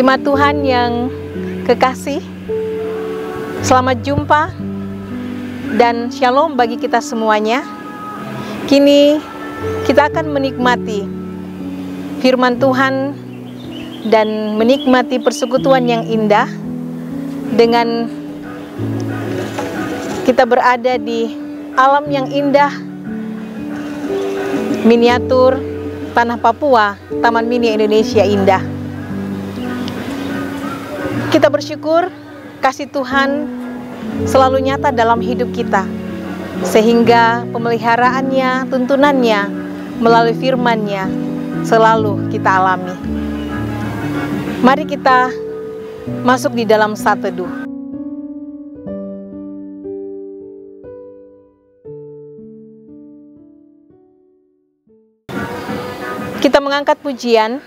Jemaat Tuhan yang kekasih, selamat jumpa dan shalom bagi kita semuanya. Kini kita akan menikmati firman Tuhan dan menikmati persekutuan yang indah dengan kita berada di alam yang indah, miniatur tanah Papua, Taman Mini Indonesia indah. Kita bersyukur kasih Tuhan selalu nyata dalam hidup kita, sehingga pemeliharaannya, tuntunannya melalui firman-Nya selalu kita alami. Mari kita masuk di dalam saat teduh. Kita mengangkat pujian.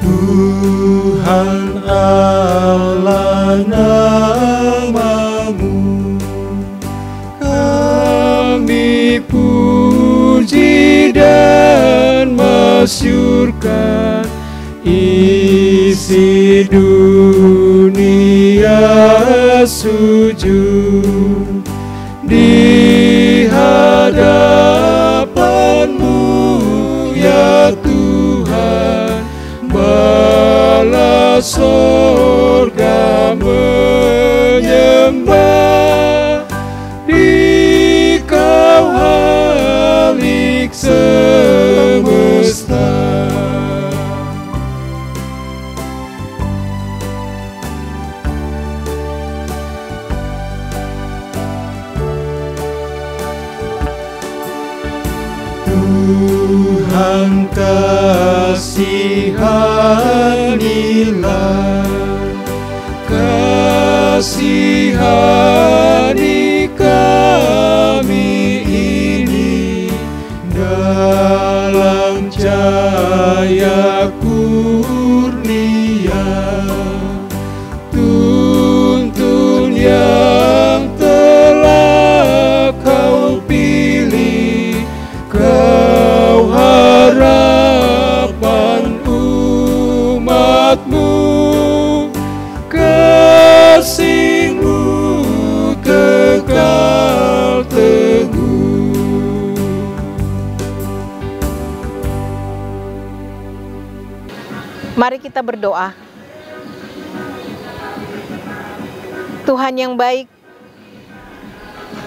Tuhan Allah nama-Mu, kami puji dan masyurkan. Isi dunia sujud di hadapan-Mu, ya Tuhan. Bala surga menyembah, di Kau halik semesta. Tuhan kasihanilah, kasihani kami ini dalam cahaya kurnia. Tuntun yang telah Kau pilih, Kau harapan umat-Mu, kasih-Mu kekal teguh. Mari kita berdoa. Tuhan yang baik,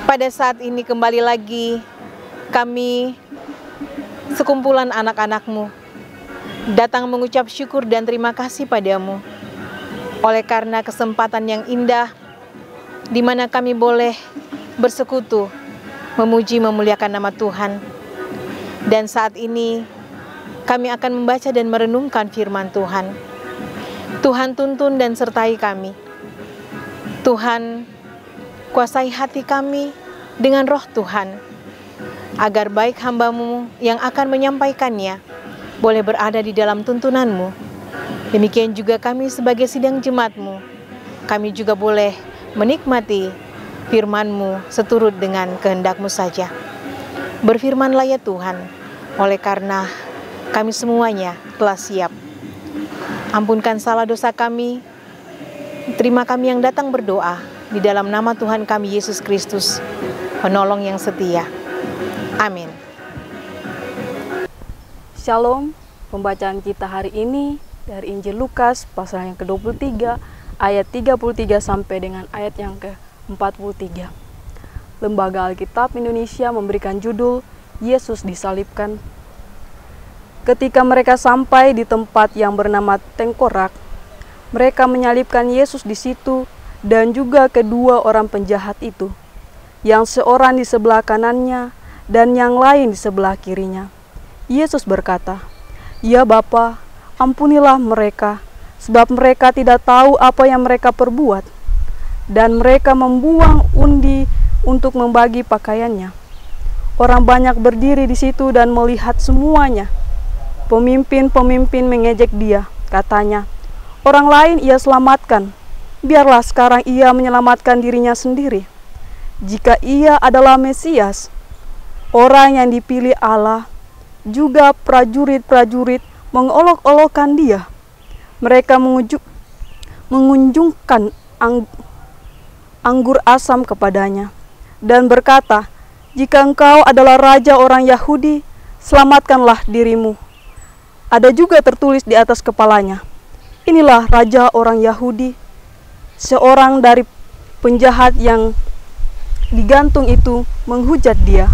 pada saat ini kembali lagi kami sekumpulan anak-anak-Mu datang mengucap syukur dan terima kasih pada-Mu oleh karena kesempatan yang indah di mana kami boleh bersekutu memuji memuliakan nama Tuhan. Dan saat ini kami akan membaca dan merenungkan firman Tuhan. Tuhan tuntun dan sertai kami. Tuhan kuasai hati kami dengan roh Tuhan, agar baik hamba-Mu yang akan menyampaikannya boleh berada di dalam tuntunan-Mu. Demikian juga kami sebagai sidang jemaat-Mu, kami juga boleh menikmati firman-Mu seturut dengan kehendak-Mu saja. Berfirmanlah ya Tuhan, oleh karena kami semuanya telah siap. Ampunkan salah dosa kami, terima kami yang datang berdoa di dalam nama Tuhan kami Yesus Kristus, penolong yang setia. Amin. Shalom, pembacaan kita hari ini dari Injil Lukas pasal yang ke-23 ayat 33 sampai dengan ayat yang ke-43. Lembaga Alkitab Indonesia memberikan judul Yesus disalibkan. Ketika mereka sampai di tempat yang bernama Tengkorak, mereka menyalibkan Yesus di situ dan juga kedua orang penjahat itu, yang seorang di sebelah kanannya dan yang lain di sebelah kirinya. Yesus berkata, "Ya Bapa, ampunilah mereka, sebab mereka tidak tahu apa yang mereka perbuat." Dan mereka membuang undi untuk membagi pakaiannya. Orang banyak berdiri di situ dan melihat semuanya. Pemimpin-pemimpin mengejek dia, katanya, "Orang lain ia selamatkan, biarlah sekarang ia menyelamatkan dirinya sendiri. Jika ia adalah Mesias, orang yang dipilih Allah, juga prajurit-prajurit mengolok-olokkan dia. Mereka mengunjungkan anggur asam kepadanya dan berkata, "Jika engkau adalah raja orang Yahudi, selamatkanlah dirimu." Ada juga tertulis di atas kepalanya, "Inilah raja orang Yahudi." Seorang dari penjahat yang digantung itu menghujat dia.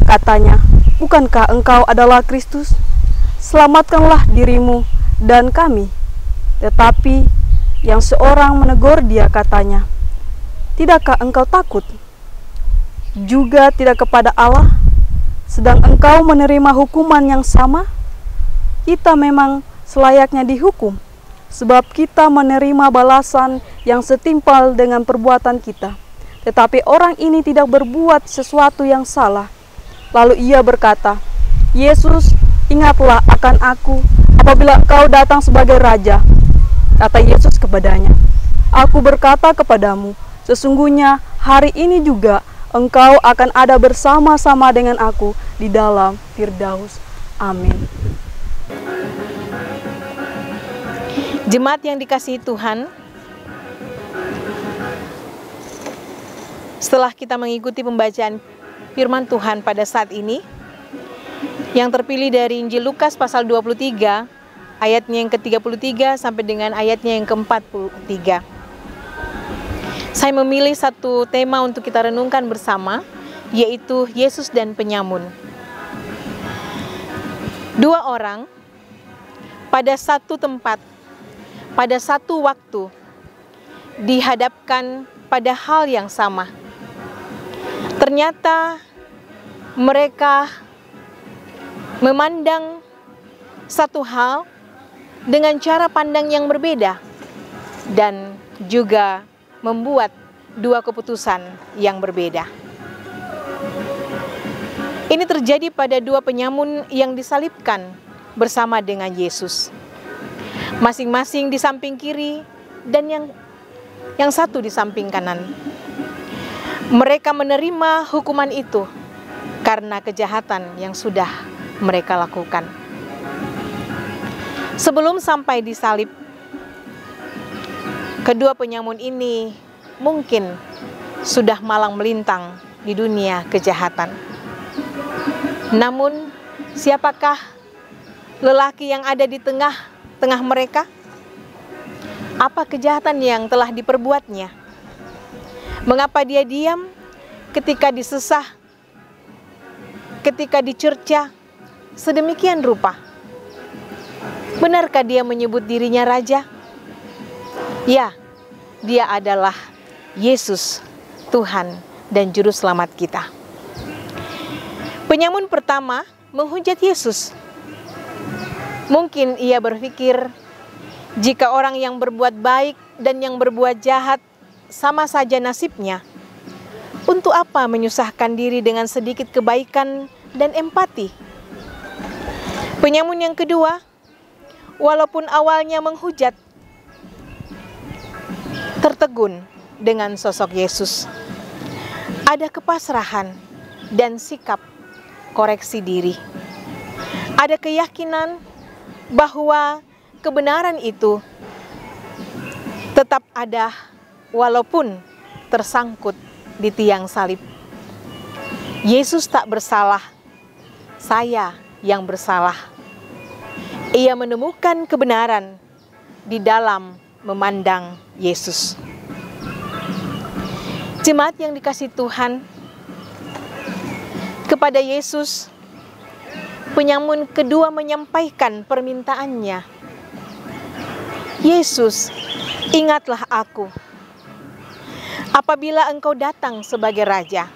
Katanya, "Bukankah engkau adalah Kristus? Selamatkanlah dirimu dan kami." Tetapi yang seorang menegur dia, katanya, "Tidakkah engkau takut juga tidak kepada Allah, sedang engkau menerima hukuman yang sama? Kita memang selayaknya dihukum, sebab kita menerima balasan yang setimpal dengan perbuatan kita. Tetapi orang ini tidak berbuat sesuatu yang salah." Lalu ia berkata, "Yesus, ingatlah akan aku apabila engkau datang sebagai raja." Kata Yesus kepadanya, "Aku berkata kepadamu, sesungguhnya hari ini juga engkau akan ada bersama-sama dengan aku di dalam Firdaus." Amin. Jemaat yang dikasihi Tuhan, setelah kita mengikuti pembacaan firman Tuhan pada saat ini, yang terpilih dari Injil Lukas pasal 23, ayatnya yang ke-33 sampai dengan ayatnya yang ke-43. Saya memilih satu tema untuk kita renungkan bersama, yaitu Yesus dan penyamun. Dua orang pada satu tempat, pada satu waktu, dihadapkan pada hal yang sama. Ternyata mereka memandang satu hal dengan cara pandang yang berbeda dan juga membuat dua keputusan yang berbeda. Ini terjadi pada dua penyamun yang disalibkan bersama dengan Yesus. Masing-masing di samping kiri dan yang satu di samping kanan. Mereka menerima hukuman itu karena kejahatan yang sudah mereka lakukan. Sebelum sampai di salib, kedua penyamun ini mungkin sudah malang melintang di dunia kejahatan. Namun, siapakah lelaki yang ada di tengah mereka? Apa kejahatan yang telah diperbuatnya? Mengapa dia diam ketika disesah, ketika dicerca sedemikian rupa? Benarkah dia menyebut dirinya raja? Ya, dia adalah Yesus, Tuhan dan Juru Selamat kita. Penyamun pertama menghujat Yesus. Mungkin ia berpikir, jika orang yang berbuat baik dan yang berbuat jahat sama saja nasibnya, untuk apa menyusahkan diri dengan sedikit kebaikan dan empati? Penyamun yang kedua, walaupun awalnya menghujat, tertegun dengan sosok Yesus. Ada kepasrahan dan sikap koreksi diri. Ada keyakinan bahwa kebenaran itu tetap ada walaupun tersangkut di tiang salib. Yesus tak bersalah, saya yang bersalah. Ia menemukan kebenaran di dalam memandang Yesus. Jemaat yang dikasihi Tuhan, kepada Yesus, penyamun kedua menyampaikan permintaannya. "Yesus, ingatlah aku apabila engkau datang sebagai raja."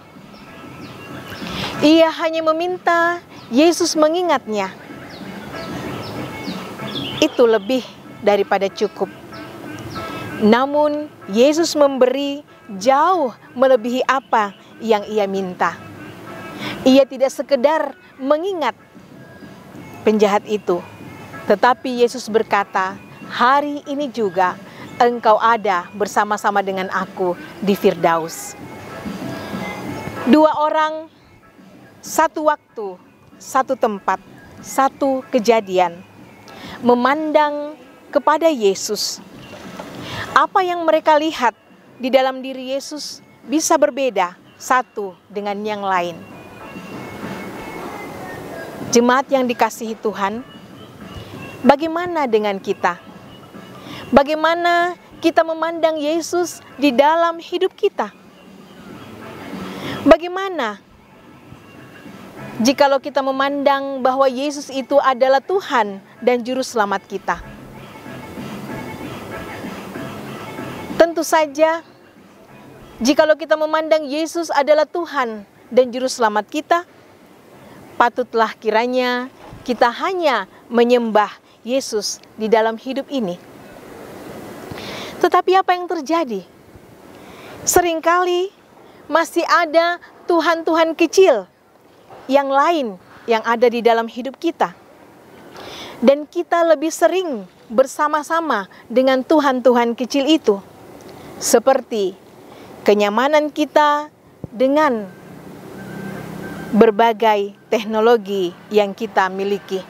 Ia hanya meminta Yesus mengingatnya. Itu lebih daripada cukup. Namun Yesus memberi jauh melebihi apa yang ia minta. Ia tidak sekedar mengingat penjahat itu, tetapi Yesus berkata, "Hari ini juga Engkau ada bersama-sama dengan aku di Firdaus. Dua orang, satu waktu, satu tempat, satu kejadian, memandang kepada Yesus. Apa yang mereka lihat di dalam diri Yesus bisa berbeda satu dengan yang lain. Jemaat yang dikasihi Tuhan, bagaimana dengan kita? Bagaimana kita memandang Yesus di dalam hidup kita? Bagaimana jikalau kita memandang bahwa Yesus itu adalah Tuhan dan Juru Selamat kita? Tentu saja, jikalau kita memandang Yesus adalah Tuhan dan Juru Selamat kita, patutlah kiranya kita hanya menyembah Yesus di dalam hidup ini. Tetapi apa yang terjadi? Seringkali masih ada Tuhan-Tuhan kecil yang lain yang ada di dalam hidup kita. Dan kita lebih sering bersama-sama dengan Tuhan-Tuhan kecil itu. Seperti kenyamanan kita dengan berbagai teknologi yang kita miliki.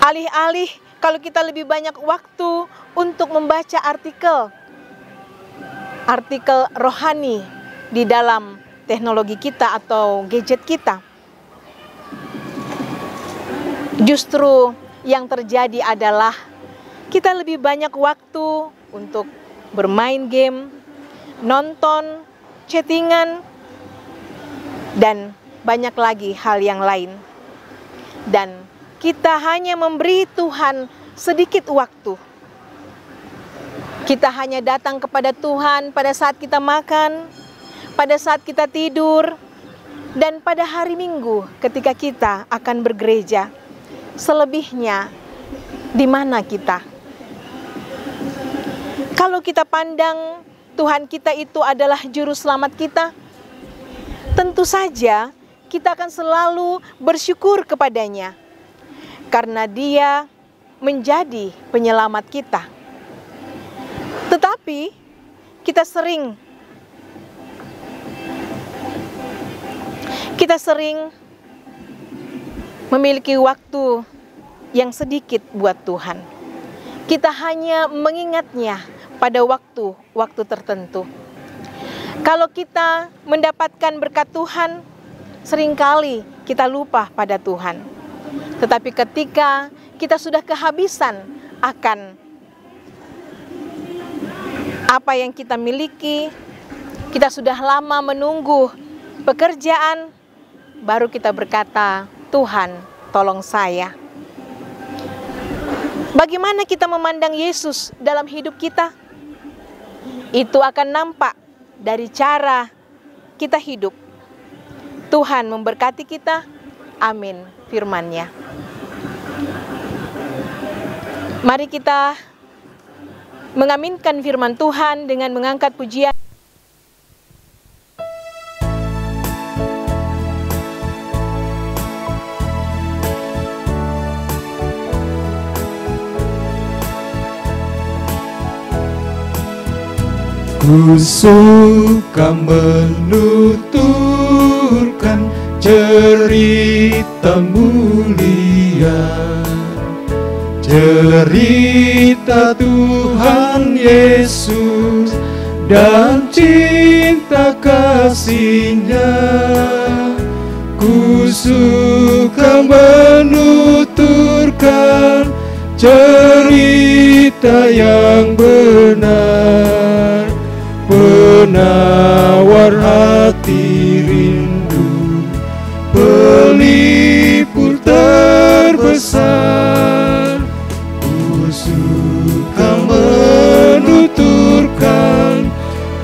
Alih-alih kalau kita lebih banyak waktu untuk membaca artikel rohani di dalam teknologi kita atau gadget kita, justru yang terjadi adalah kita lebih banyak waktu untuk bermain game, nonton, chattingan, dan banyak lagi hal yang lain. Dan kita hanya memberi Tuhan sedikit waktu. Kita hanya datang kepada Tuhan pada saat kita makan, pada saat kita tidur, dan pada hari Minggu ketika kita akan bergereja. Selebihnya, di mana kita? Kalau kita pandang Tuhan kita itu adalah Juru Selamat kita, tentu saja kita akan selalu bersyukur kepadanya, karena Dia menjadi penyelamat kita. Tetapi kita sering memiliki waktu yang sedikit buat Tuhan. Kita hanya mengingatnya pada waktu-waktu tertentu. Kalau kita mendapatkan berkat Tuhan, seringkali kita lupa pada Tuhan. Tetapi ketika kita sudah kehabisan akan apa yang kita miliki, kita sudah lama menunggu pekerjaan, baru kita berkata, Tuhan, tolong saya. Bagaimana kita memandang Yesus dalam hidup kita? Itu akan nampak dari cara kita hidup. Tuhan memberkati kita. Amin firman-Nya. Mari kita mengaminkan firman Tuhan dengan mengangkat pujian. Ku suka menuturkan cerita mulia, cerita Tuhan Yesus dan cinta kasih-Nya. Ku suka menuturkan cerita yang benar, penawar hati rindu, pelipur terbesar. Ku suka menuturkan,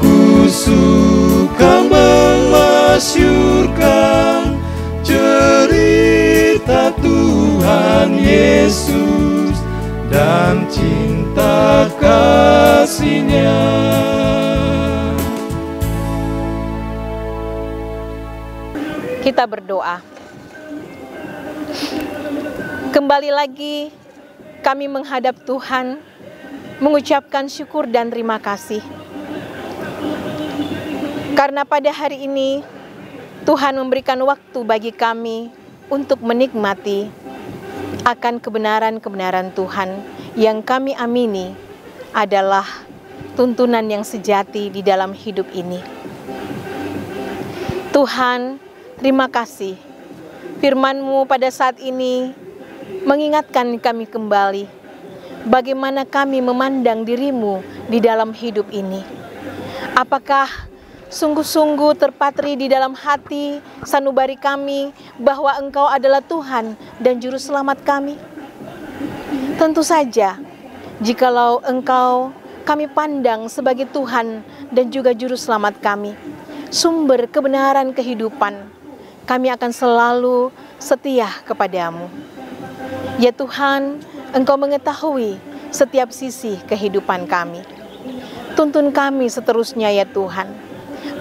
ku suka memasyurkan cerita Tuhan Yesus dan cinta kasih-Nya. Kita berdoa. Kembali lagi kami menghadap Tuhan mengucapkan syukur dan terima kasih. Karena pada hari ini Tuhan memberikan waktu bagi kami untuk menikmati akan kebenaran-kebenaran Tuhan yang kami amini adalah tuntunan yang sejati di dalam hidup ini. Tuhan, terima kasih. Firman-Mu pada saat ini mengingatkan kami kembali bagaimana kami memandang diri-Mu di dalam hidup ini. Apakah sungguh-sungguh terpatri di dalam hati sanubari kami bahwa Engkau adalah Tuhan dan Juru Selamat kami? Tentu saja, jikalau Engkau kami pandang sebagai Tuhan dan juga Juru Selamat kami, sumber kebenaran kehidupan, kami akan selalu setia kepadamu. Ya Tuhan, Engkau mengetahui setiap sisi kehidupan kami. Tuntun kami seterusnya ya Tuhan.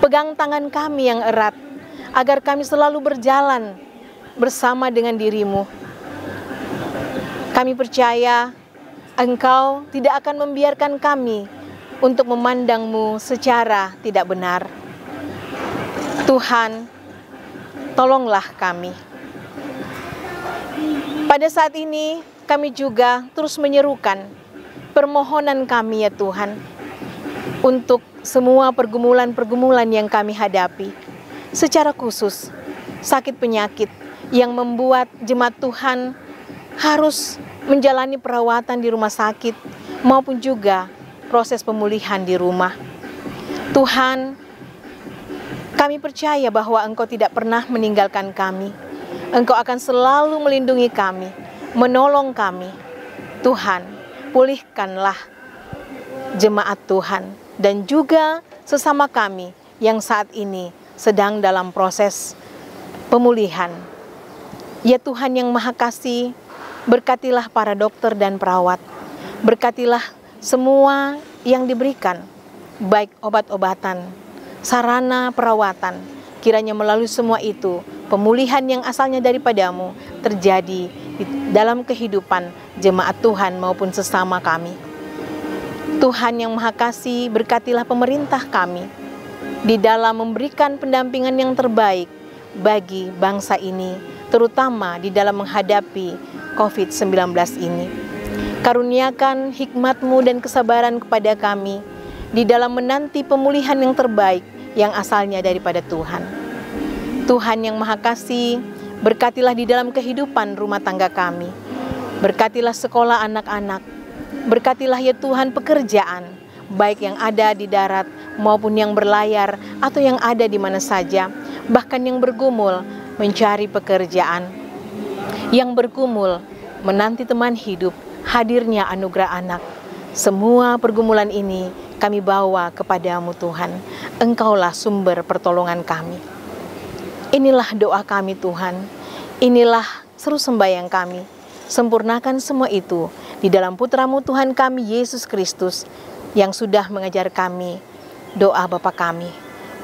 Pegang tangan kami yang erat, agar kami selalu berjalan bersama dengan diri-Mu. Kami percaya Engkau tidak akan membiarkan kami untuk memandang-Mu secara tidak benar. Tuhan, tolonglah kami. Pada saat ini, kami juga terus menyerukan permohonan kami ya Tuhan, untuk semua pergumulan-pergumulan yang kami hadapi. Secara khusus, sakit penyakit yang membuat jemaat Tuhan harus menjalani perawatan di rumah sakit maupun juga proses pemulihan di rumah. Tuhan, kami percaya bahwa Engkau tidak pernah meninggalkan kami. Engkau akan selalu melindungi kami, menolong kami. Tuhan, pulihkanlah jemaat Tuhan dan juga sesama kami yang saat ini sedang dalam proses pemulihan. Ya Tuhan yang Maha Kasih, berkatilah para dokter dan perawat. Berkatilah semua yang diberikan, baik obat-obatan, sarana perawatan. Kiranya melalui semua itu, pemulihan yang asalnya daripada-Mu terjadi di dalam kehidupan jemaat Tuhan maupun sesama kami. Tuhan yang Maha Kasih, berkatilah pemerintah kami di dalam memberikan pendampingan yang terbaik bagi bangsa ini, terutama di dalam menghadapi COVID-19 ini. Karuniakan hikmat-Mu dan kesabaran kepada kami di dalam menanti pemulihan yang terbaik yang asalnya daripada Tuhan. Tuhan yang Maha Kasih, berkatilah di dalam kehidupan rumah tangga kami. Berkatilah sekolah anak-anak. Berkatilah ya Tuhan pekerjaan, baik yang ada di darat maupun yang berlayar atau yang ada di mana saja, bahkan yang bergumul mencari pekerjaan, yang bergumul menanti teman hidup, hadirnya anugerah anak. Semua pergumulan ini kami bawa kepada-Mu Tuhan. Engkaulah sumber pertolongan kami. Inilah doa kami Tuhan. Inilah seru sembahyang kami. Sempurnakan semua itu di dalam Putra-Mu Tuhan kami Yesus Kristus yang sudah mengajar kami doa Bapa kami.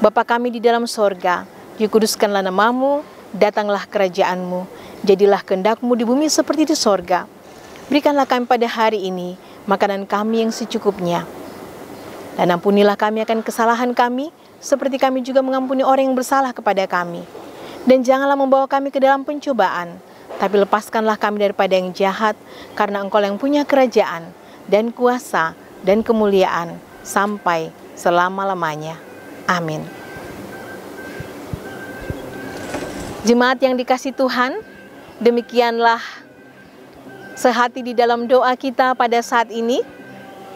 Bapa kami di dalam sorga, dikuduskanlah nama-Mu, datanglah kerajaan-Mu, jadilah kehendak-Mu di bumi seperti di sorga. Berikanlah kami pada hari ini makanan kami yang secukupnya. Dan ampunilah kami akan kesalahan kami, seperti kami juga mengampuni orang yang bersalah kepada kami. Dan janganlah membawa kami ke dalam pencobaan, tapi lepaskanlah kami daripada yang jahat, karena Engkau yang punya kerajaan, dan kuasa, dan kemuliaan, sampai selama-lamanya. Amin. Jemaat yang dikasihi Tuhan, demikianlah sehati di dalam doa kita pada saat ini.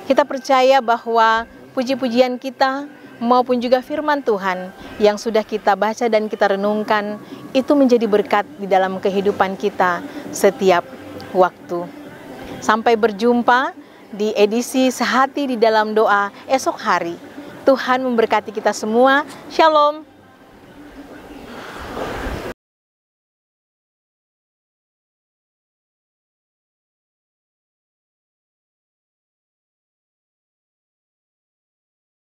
Kita percaya bahwa puji-pujian kita maupun juga firman Tuhan yang sudah kita baca dan kita renungkan itu menjadi berkat di dalam kehidupan kita setiap waktu. Sampai berjumpa di edisi Sehati di dalam Doa esok hari. Tuhan memberkati kita semua. Shalom.